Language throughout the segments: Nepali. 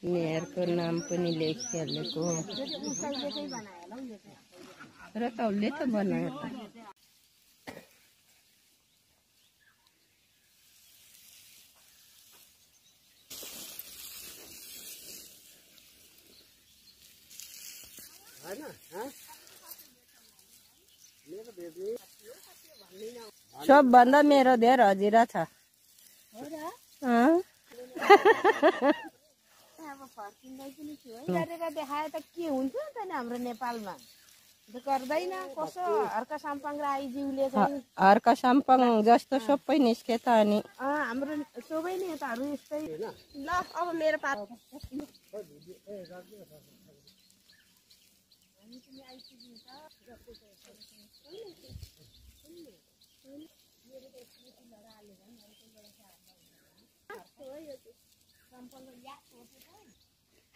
मेयरको नाम पनि लेखिहालेको हो र त उसले त बनायो त। सबभन्दा मेरो धेर हजिरा छ। देखाए त के हुन्छ त हाम्रो नेपालमा गर्दैन कसो हर्का साम्पाङ र आइज्यूले चाहिँ हर्का साम्पाङ जस्तो सबै निस्के त अनि हाम्रो सबै नेताहरू यस्तै। ल अब मेरो पात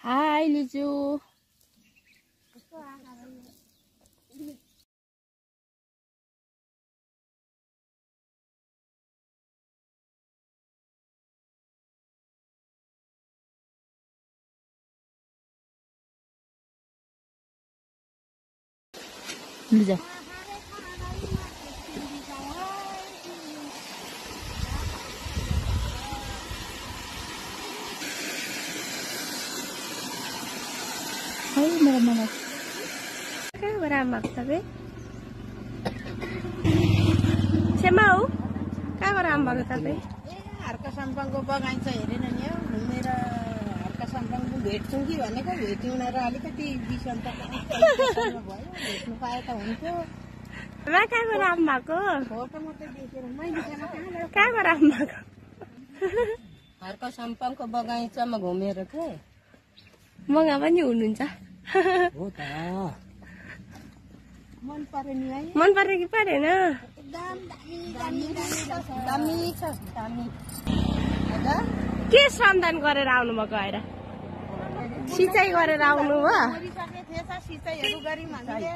हाय लिजु लिजा मेरा मामा कहाँबाट आउनुभएको तपाईँ? सेमाउ कहाँबाट आउनुभएको तपाईँ? हर्का साम्पाङको बगैँचा हेरेन नि हौ घुमेर हर्का साम्पाङको भेट्छौँ कि भनेको भेट्यौँ न र अलिकति बिसन्त भयो भेट्नु पाए त हुन्थ्यो। कहाँबाट आउनुभएको? फोटो मात्रै देखेर मैले कहाँबाट आउनुभएको? हर्का साम्पाङको बगैँचामा घुमेर के मगा पनि हुनुहुन्छ हो त मन पर्यो नि है। मन पर्यो कि परेन? एकदम दामी छ दामी। के श्रमदान गरेर आउनु भएको आएर? सिँचाइ गरेर आउनु भयो? सिँचाइहरू गऱ्यौँ हामीले।